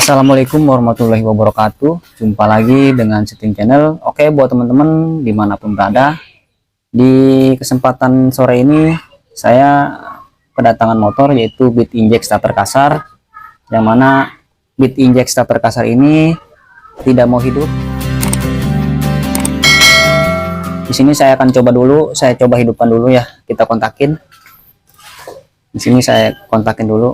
Assalamualaikum warahmatullahi wabarakatuh. Jumpa lagi dengan Setting Channel. Oke, buat teman-teman dimanapun berada, di kesempatan sore ini saya kedatangan motor yaitu Beat Inject starter kasar, yang mana Beat Inject starter kasar ini tidak mau hidup. Di sini saya akan coba dulu, saya coba hidupkan dulu ya. Kita kontakin. Di sini saya kontakin dulu.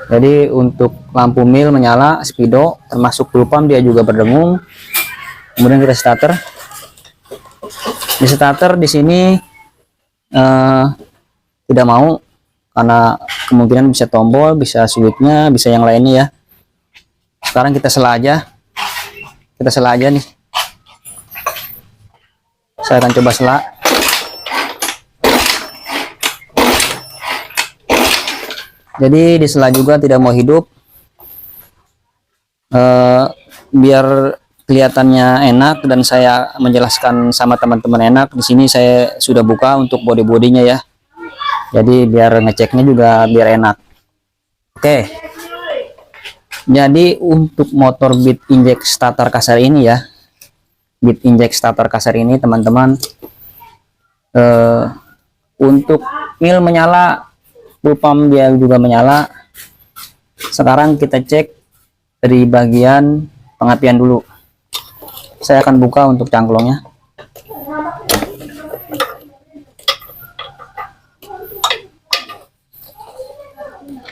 Jadi untuk lampu mil menyala, speedo, termasuk full pump dia juga berdengung. Kemudian kita starter. Di starter di sini tidak mau karena kemungkinan bisa tombol, bisa switchnya, bisa yang lainnya ya. Sekarang kita sela aja. Kita sela aja nih. Saya akan coba sela. Jadi di sela juga tidak mau hidup, biar kelihatannya enak dan saya menjelaskan sama teman-teman enak. Di sini saya sudah buka untuk body-bodinya ya, jadi biar ngeceknya juga biar enak. Oke, jadi untuk motor Beat Inject starter kasar ini ya, Beat Inject starter kasar ini teman-teman, untuk mil menyala, full pump dia juga menyala. Sekarang kita cek dari bagian pengapian dulu. Saya akan buka untuk cangklongnya.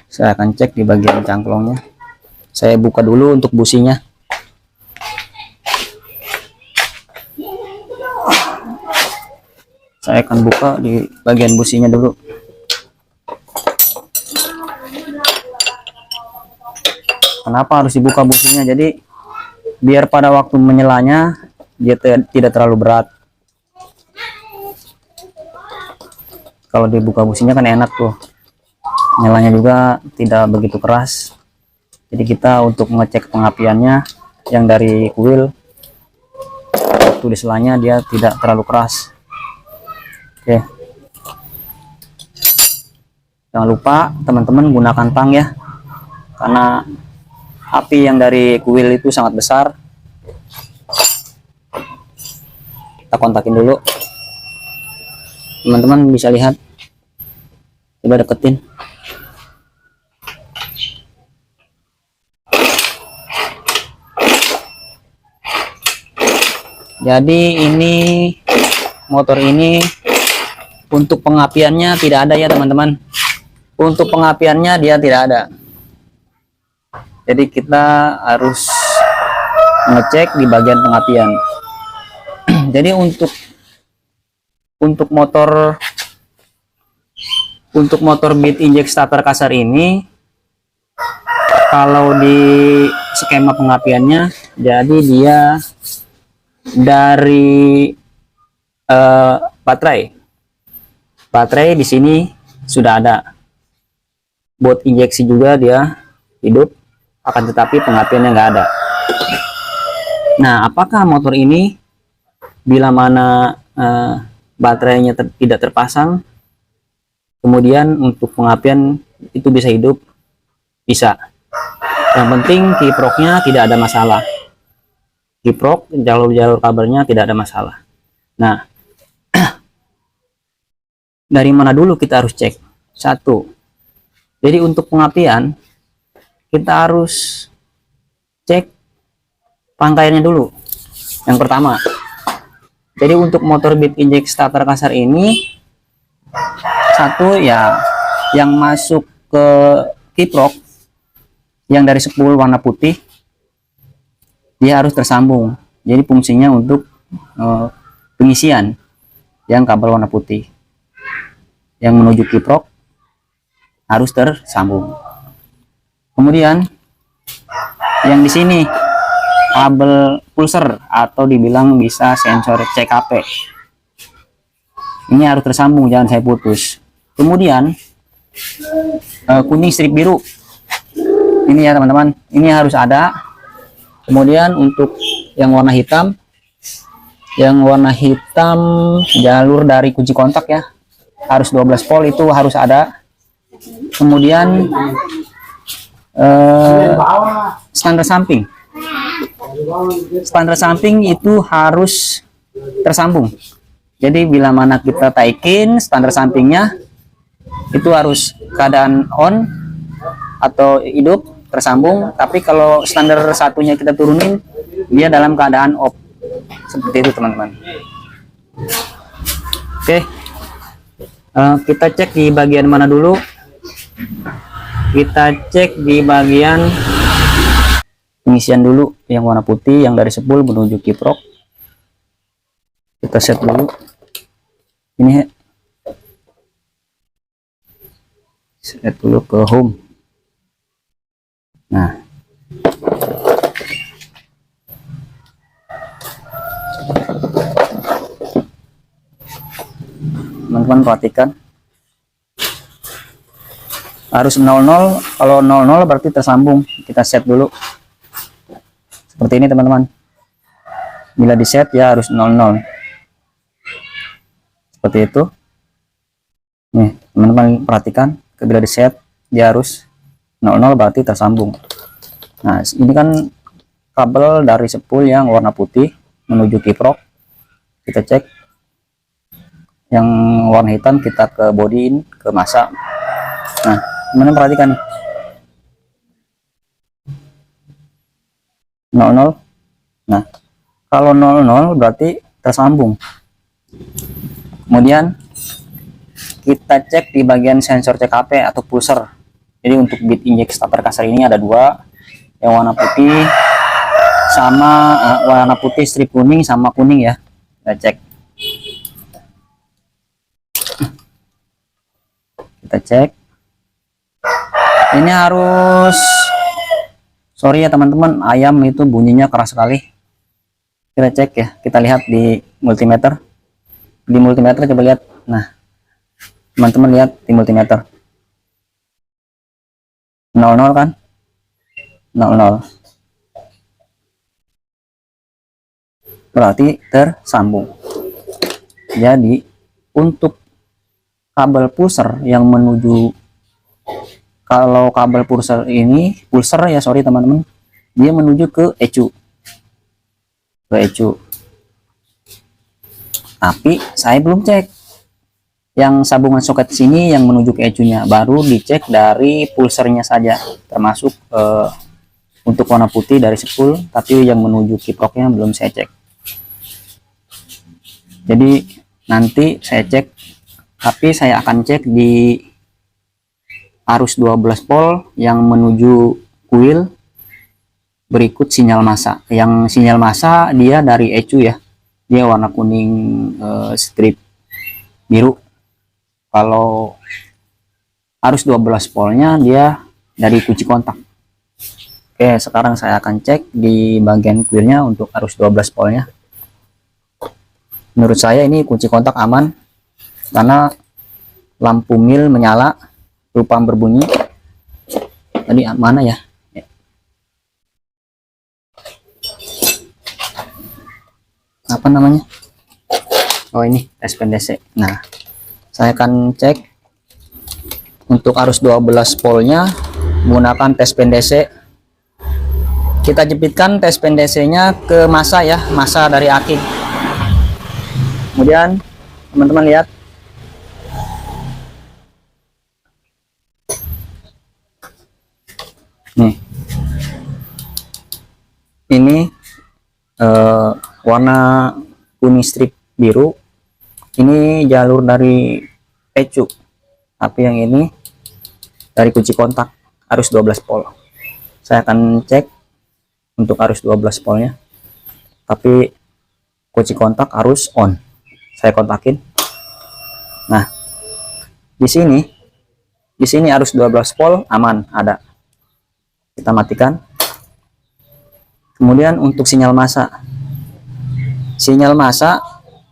Saya akan cek di bagian cangklongnya. Saya buka dulu untuk businya. Saya akan buka di bagian businya dulu. Kenapa harus dibuka businya? Jadi biar pada waktu menyelanya dia tidak terlalu berat. Kalau dibuka businya kan enak tuh, nyalanya juga tidak begitu keras. Jadi kita untuk mengecek pengapiannya yang dari kuil, waktu diselanya dia tidak terlalu keras. Oke, jangan lupa teman-teman gunakan tang ya, karena api yang dari kuil itu sangat besar. Kita kontakin dulu. Teman-teman bisa lihat. Coba deketin. Jadi ini motor ini untuk pengapiannya tidak ada ya teman-teman. Untuk pengapiannya dia tidak ada. Jadi kita harus ngecek di bagian pengapian. Jadi untuk motor Beat Inject starter kasar ini, kalau di skema pengapiannya, jadi dia dari baterai di sini sudah ada, buat injeksi juga dia hidup, akan tetapi pengapiannya nggak ada. Nah, apakah motor ini bila mana baterainya tidak terpasang, kemudian untuk pengapian itu bisa hidup? Bisa. Yang penting kiproknya tidak ada masalah. Kiprok, jalur-jalur kabelnya tidak ada masalah. Nah, dari mana dulu kita harus cek? Satu, jadi untuk pengapian kita harus cek rangkaiannya dulu. Yang pertama, jadi untuk motor Beat Inject starter kasar ini, satu ya, yang masuk ke kiprok yang dari spool warna putih dia harus tersambung. Jadi fungsinya untuk pengisian yang kabel warna putih yang menuju kiprok harus tersambung. Kemudian yang di sini kabel pulser atau dibilang bisa sensor CKP, ini harus tersambung, jangan saya putus. Kemudian kuning strip biru ini ya teman-teman, ini harus ada. Kemudian untuk yang warna hitam jalur dari kunci kontak ya, harus 12 volt, itu harus ada. Kemudian standar samping. Standar samping itu harus tersambung. Jadi bila mana kita taikin, standar sampingnya itu harus keadaan on atau hidup tersambung. Tapi kalau standar satunya kita turunin, dia dalam keadaan off. Seperti itu teman-teman. Oke, kita cek di bagian mana dulu. Kita cek di bagian pengisian dulu yang warna putih, yang dari spool menuju kiprok. Kita set dulu ini, set dulu ke home. Nah, teman-teman perhatikan, harus 00. Kalau 00 berarti tersambung. Kita set dulu seperti ini teman-teman. Bila di set ya harus 00 seperti itu. Nih teman-teman perhatikan, bila di set dia harus 00 berarti tersambung. Nah ini kan kabel dari spool yang warna putih menuju kiprok. Kita cek yang warna hitam, kita ke bodyin, ke masa. Nah teman-teman perhatikan nih, 00. Nah kalau 00 berarti tersambung. Kemudian kita cek di bagian sensor CKP atau pulser. Jadi untuk bit injek starter kasar ini ada dua, yang warna putih sama warna putih strip kuning sama kuning ya. Kita cek, kita cek. Ini harus, sorry ya teman-teman, ayam itu bunyinya keras sekali. Kita cek ya, kita lihat di multimeter. Di multimeter coba lihat. Nah teman-teman lihat di multimeter 00 kan, 00 berarti tersambung. Jadi untuk kabel pulser yang menuju, kalau kabel pulser ini, pulser ya sorry teman-teman, dia menuju ke ECU, tapi saya belum cek yang sambungan soket sini yang menuju ke ECU-nya, baru dicek dari pulsernya saja, termasuk untuk warna putih dari spool, tapi yang menuju kiproknya belum saya cek. Jadi nanti saya cek, tapi saya akan cek di arus 12 volt yang menuju kuil berikut sinyal massa. Yang sinyal massa dia dari ECU ya, dia warna kuning strip biru. Kalau arus 12 voltnya dia dari kunci kontak. Oke, sekarang saya akan cek di bagian kuilnya untuk arus 12 voltnya. Menurut saya ini kunci kontak aman karena lampu mil menyala, lupa berbunyi. Tadi mana ya? Apa namanya? Oh ini SP DC. Nah saya akan cek untuk arus 12 voltnya menggunakan tes pen DC. Kita jepitkan tes pen DC nya ke massa ya, massa dari aki. Kemudian teman-teman lihat, nih ini warna kuning strip biru, ini jalur dari ECU, tapi yang ini dari kunci kontak arus 12 volt. Saya akan cek untuk arus 12 voltnya, tapi kunci kontak arus on. Saya kontakin. Nah di sini arus 12 volt aman ada. Kita matikan. Kemudian untuk sinyal massa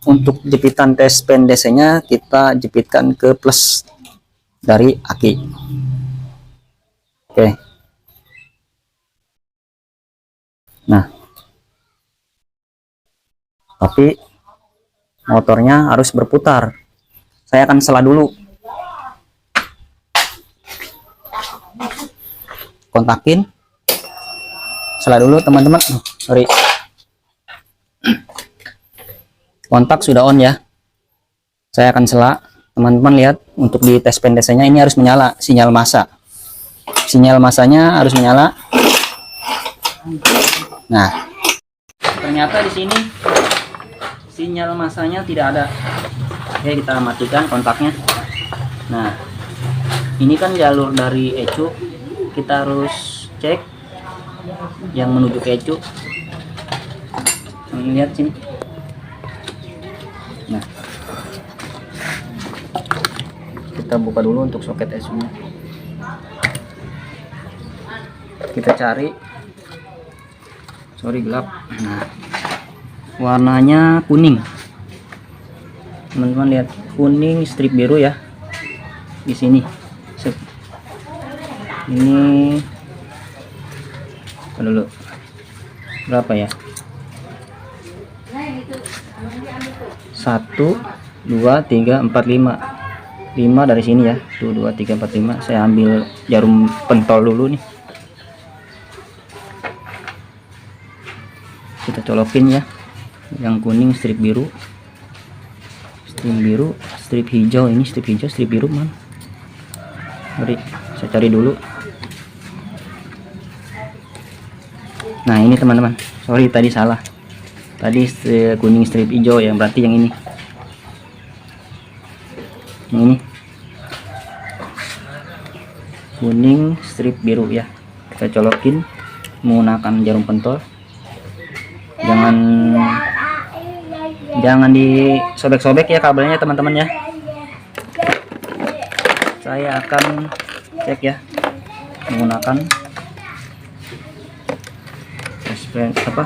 untuk jepitan tes pen DC nya kita jepitkan ke plus dari aki. Oke. Nah tapi motornya harus berputar. Saya akan sela dulu. kontakin. Sela dulu teman-teman. Sorry. Kontak sudah on ya. Saya akan sela. Teman-teman lihat, untuk di tes pendesnya ini harus menyala sinyal massa. Sinyal massanya harus menyala. Nah, ternyata di sini sinyal massanya tidak ada. Oke, kita matikan kontaknya. Nah, ini kan jalur dari ECU, kita harus cek yang menuju ke ECU. Lihat sini. Nah, kita buka dulu untuk soket ECU nya. Kita cari, sorry gelap. Nah, warnanya kuning, teman-teman lihat, kuning strip biru ya di sini. Ini dulu berapa ya, 1 2 3 4 5 dari sini ya, 1 2 3 4 5. Saya ambil jarum pentol dulu nih, kita colokin ya. Yang kuning strip biru, strip hijau. Ini strip hijau, strip biru man. Mari saya cari dulu. Nah ini teman-teman, sorry tadi salah, tadi kuning strip hijau yang berarti yang ini. Yang ini kuning strip biru ya. Kita colokin menggunakan jarum pentol. Jangan disobek-sobek ya kabelnya teman-teman ya. Saya akan cek ya menggunakan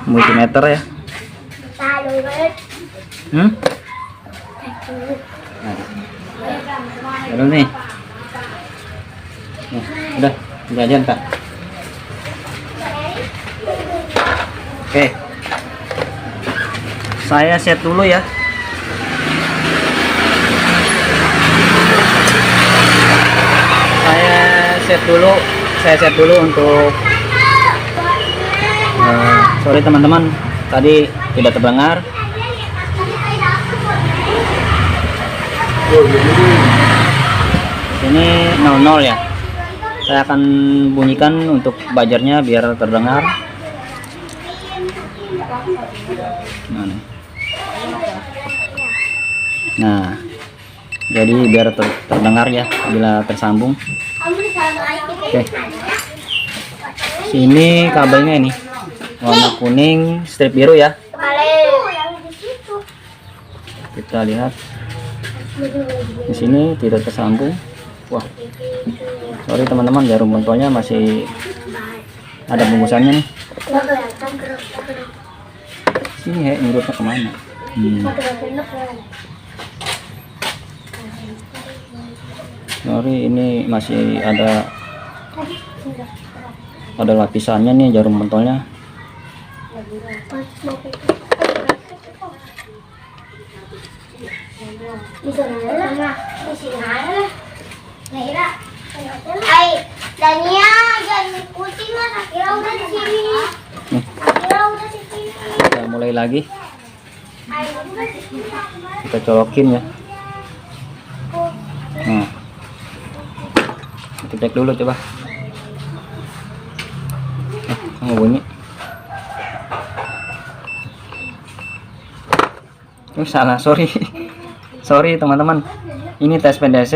multimeter ya. Nah, nih. Udah aja entar. Oke. Saya set dulu ya. Saya set dulu untuk sorry teman-teman, tadi tidak terdengar. Ini 00 ya. Saya akan bunyikan untuk buzzer-nya biar terdengar. Nah, jadi biar terdengar ya bila tersambung. Oke. Sini kabelnya ini warna kuning strip biru ya. Kita lihat di sini tidak tersambung. Wah, sorry teman-teman, jarum pentolnya masih ada bungkusannya nih. Sini ya, ngurutnya kemana? Sorry, ini masih ada lapisannya nih jarum pentolnya. Kita mulai lagi. Kita colokin ya. Nah, kita cek dulu coba. Mau bunyi. Salah, sorry. Sorry teman-teman. Ini tes PDC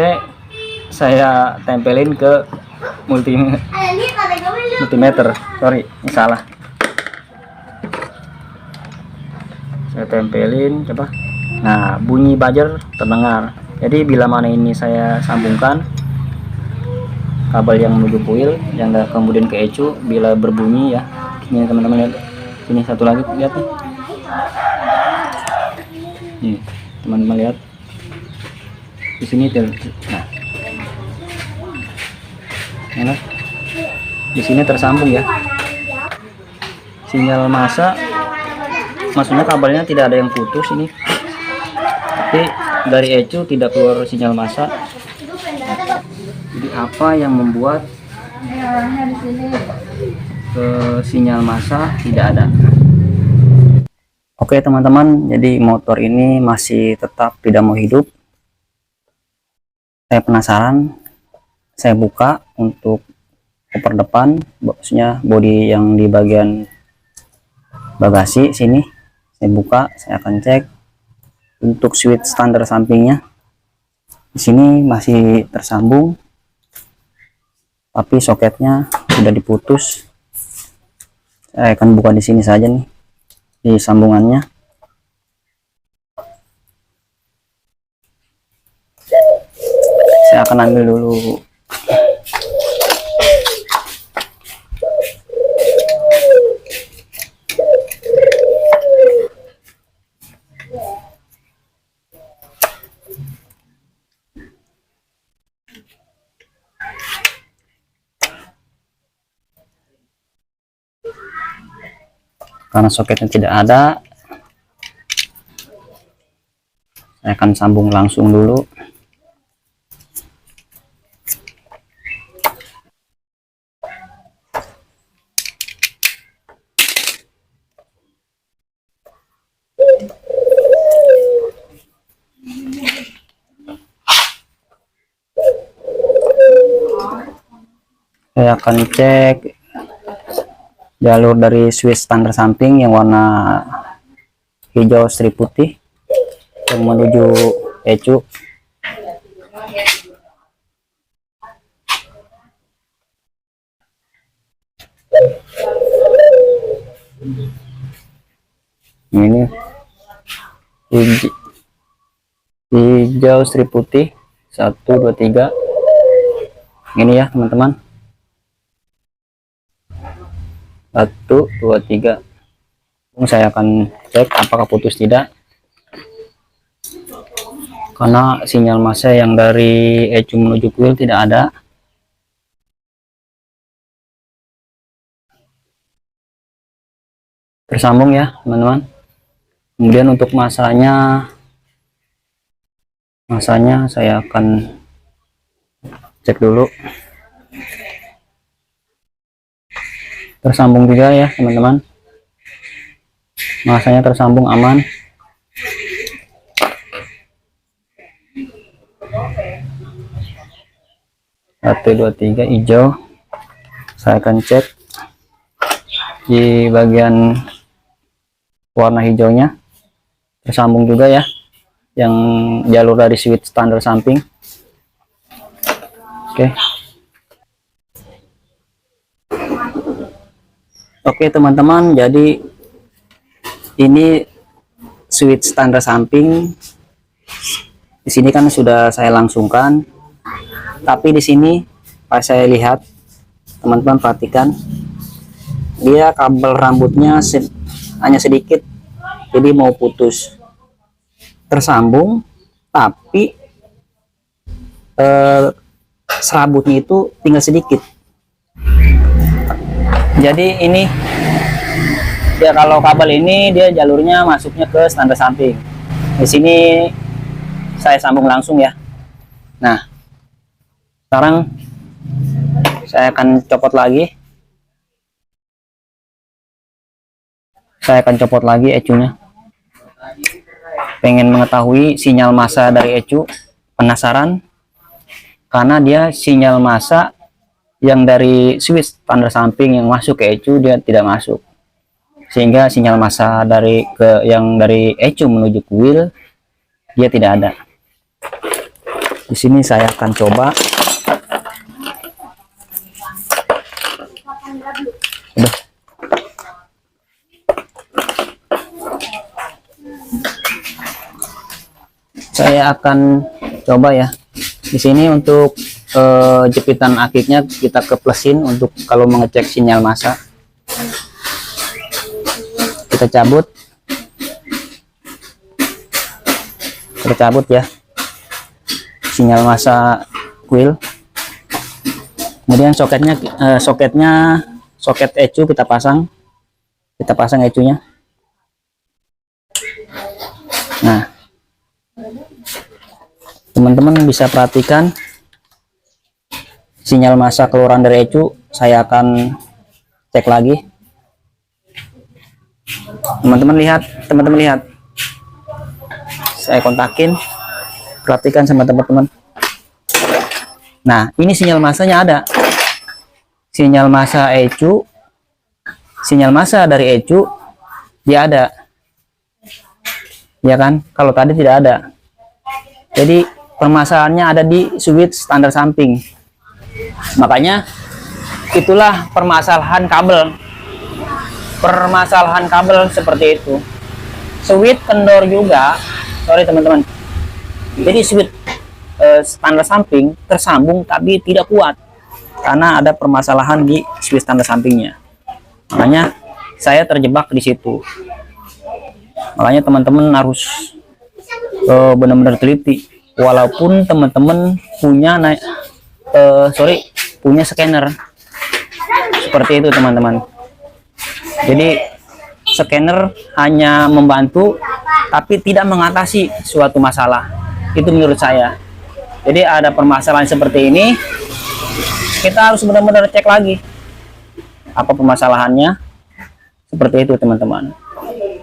saya tempelin ke multimeter. Sorry, ini salah. Saya tempelin coba. Nah, bunyi buzzer terdengar. Jadi bila mana ini saya sambungkan kabel yang menuju kuil yang enggak kemudian ke ECU, bila berbunyi ya. Ini teman-teman lihat. Ini satu lagi, lihat nih. Nih, teman-teman lihat. Di sini nah, di sini tersambung ya. Sinyal massa, maksudnya kabelnya tidak ada yang putus ini. Tapi dari ECU tidak keluar sinyal massa. Jadi apa yang membuat Ke sinyal massa tidak ada. Oke teman-teman, jadi motor ini masih tetap tidak mau hidup. Saya penasaran, saya buka untuk koper depan, maksudnya bodi yang di bagian bagasi sini. Saya buka, saya akan cek untuk switch standar sampingnya. Di sini masih tersambung, tapi soketnya sudah diputus. Saya akan buka di sini saja nih, di sambungannya. Saya akan ambil dulu karena soketnya tidak ada. Saya akan sambung langsung dulu. Saya akan cek jalur dari switch standar samping yang warna hijau strip putih yang menuju ECU. Ini hijau strip putih 1 2 3 ini ya teman-teman, 1 2 3. Saya akan cek apakah putus tidak, karena sinyal massa yang dari ECU menuju kuil tidak ada. Tersambung ya teman-teman. Kemudian untuk massanya saya akan cek dulu. Tersambung juga ya teman-teman, massanya tersambung aman. Satu dua tiga hijau. Saya akan cek di bagian warna hijaunya tersambung juga ya, yang jalur dari switch standar samping. Oke teman-teman, jadi ini switch standar samping. Di sini kan sudah saya langsungkan, tapi di sini pas saya lihat, teman-teman perhatikan, dia kabel rambutnya hanya sedikit, jadi mau putus. Tersambung, tapi serabutnya itu tinggal sedikit. Jadi ini ya, kalau kabel ini dia jalurnya masuknya ke standar samping. Di sini saya sambung langsung ya. Nah, sekarang saya akan copot lagi. Saya akan copot lagi ECU-nya. Pengen mengetahui sinyal massa dari ECU, penasaran, karena dia sinyal massa yang dari switch standar samping yang masuk ke ECU dia tidak masuk, sehingga sinyal massa yang dari ECU menuju ke wheel dia tidak ada. Di sini saya akan coba. Udah. Saya akan coba ya. Di sini untuk jepitan akiknya kita keplesin untuk kalau mengecek sinyal massa. Kita cabut ya sinyal massa wheel. Kemudian soket ECU kita pasang ECU-nya. Nah, teman-teman bisa perhatikan sinyal massa keluaran dari ECU saya akan cek lagi. Teman-teman lihat, saya kontakin, perhatikan sama teman-teman. Nah, ini sinyal massanya ada, sinyal massa ECU, sinyal massa dari ECU dia ada, ya kan? Kalau tadi tidak ada. Jadi permasalahannya ada di switch standar samping. Makanya itulah permasalahan kabel. Permasalahan kabel seperti itu. Switch kendor juga, sorry teman-teman. Jadi switch standar samping tersambung tapi tidak kuat karena ada permasalahan di switch standar sampingnya. Makanya saya terjebak di situ. Makanya teman-teman harus benar-benar teliti. Walaupun teman-teman punya punya scanner seperti itu teman-teman. Jadi scanner hanya membantu tapi tidak mengatasi suatu masalah, itu menurut saya. Jadi ada permasalahan seperti ini, kita harus benar-benar cek lagi apa permasalahannya, seperti itu teman-teman.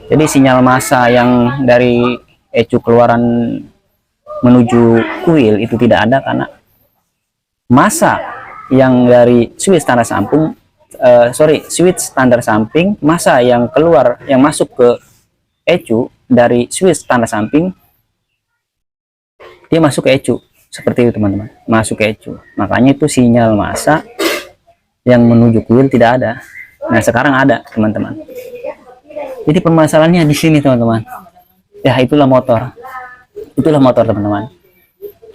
Jadi sinyal massa yang dari ECU keluaran menuju kuil itu tidak ada karena massa yang dari switch standar samping switch standar samping, massa yang keluar yang masuk ke ECU dari switch standar samping dia masuk ke ECU, seperti itu teman-teman, masuk ke ECU. Makanya itu sinyal massa yang menuju kuil tidak ada. Nah sekarang ada teman-teman. Jadi permasalahannya di sini teman-teman. Ya itulah motor teman-teman.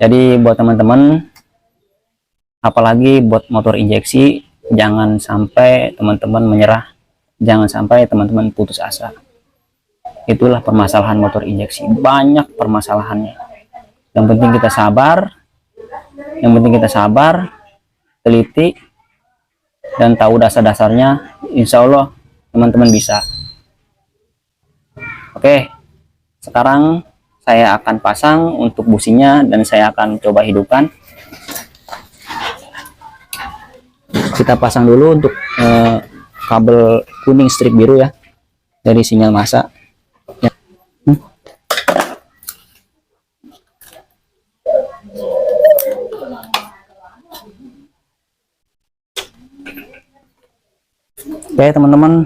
Jadi buat teman-teman, apalagi buat motor injeksi, jangan sampai teman-teman menyerah, jangan sampai teman-teman putus asa. Itulah permasalahan motor injeksi, banyak permasalahannya. Yang penting kita sabar, teliti, dan tahu dasar-dasarnya. Insya Allah teman-teman bisa. Oke, sekarang saya akan pasang untuk businya dan saya akan coba hidupkan. Kita pasang dulu untuk kabel kuning strip biru ya dari sinyal massa ya. Oke teman-teman,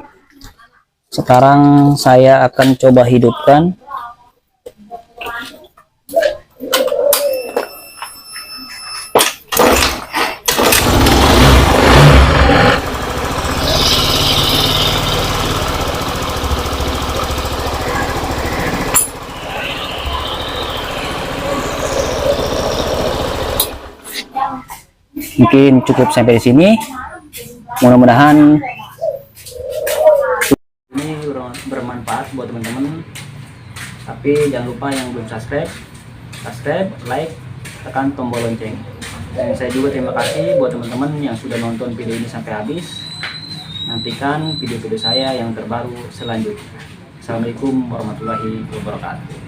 sekarang saya akan coba hidupkan. Mungkin cukup sampai di sini. Mudah-mudahan ini bermanfaat buat teman-teman. Tapi jangan lupa yang belum subscribe, like, tekan tombol lonceng. Dan saya juga terima kasih buat teman-teman yang sudah nonton video ini sampai habis. Nantikan video-video saya yang terbaru selanjutnya. Assalamualaikum warahmatullahi wabarakatuh.